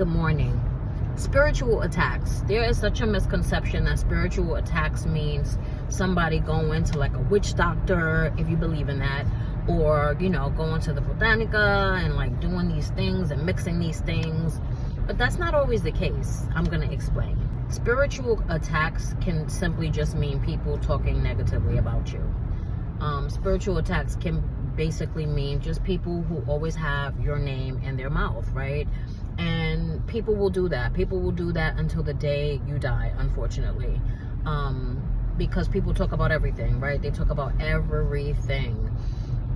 Good morning. Spiritual attacks. There is such a misconception that spiritual attacks means somebody going to like a witch doctor, if you believe in that, or going to the botanica and like doing these things and mixing these things. But that's not always the case. I'm going to explain. Spiritual attacks can simply just mean people talking negatively about you. Spiritual attacks can basically mean just people who always have your name in their mouth, right? And people will do that. People will do that until the day you die, unfortunately. Because people talk about everything, right? They talk about everything.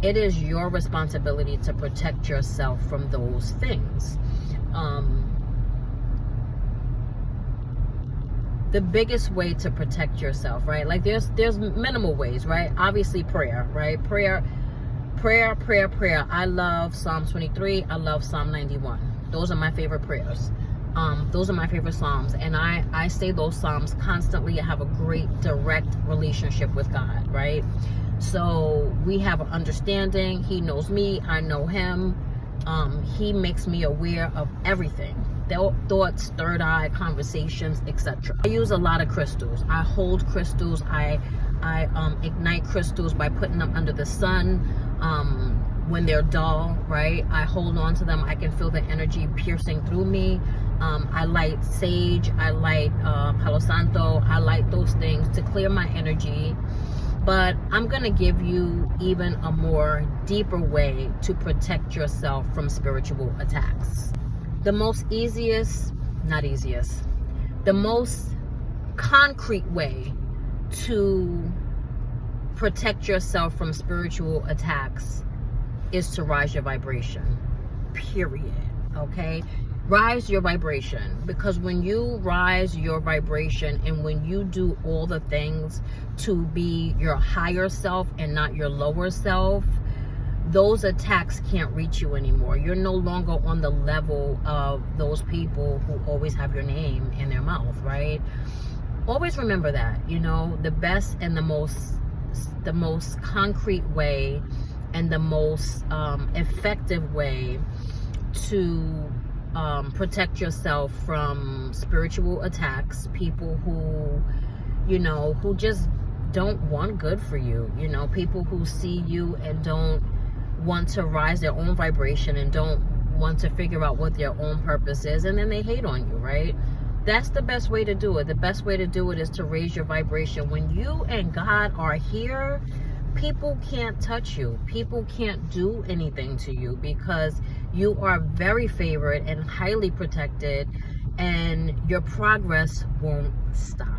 It is your responsibility to protect yourself from those things. The biggest way to protect yourself, right? Like there's minimal ways, right? Obviously prayer, right? Prayer. I love Psalm 23. I love Psalm 91. Those are my favorite prayers. Those are my favorite Psalms. And I say those Psalms constantly. I have a great direct relationship with God, right? So we have an understanding. He knows me. I know him. He makes me aware of everything. Thoughts, third eye, conversations, etc. I use a lot of crystals. I hold crystals. I ignite crystals by putting them under the sun when they're dull, right? I hold on to them. I can feel the energy piercing through me. I light sage. I light Palo Santo. I light those things to clear my energy. But I'm going to give you even a more deeper way to protect yourself from spiritual attacks. The most the most concrete way to protect yourself from spiritual attacks is to rise your vibration, period. Okay? Rise your vibration, because when you rise your vibration and when you do all the things to be your higher self and not your lower self, those attacks can't reach you anymore. You're no longer on the level of those people who always have your name in their mouth, right? Always remember that, the best and the most concrete way and the most effective way to protect yourself from spiritual attacks, people who just don't want good for you, people who see you and don't want to rise their own vibration and don't want to figure out what their own purpose is, and then they hate on you, right? That's the best way to do it. The best way to do it is to raise your vibration. When you and God are here, people can't touch you. People can't do anything to you because you are very favored and highly protected, and your progress won't stop.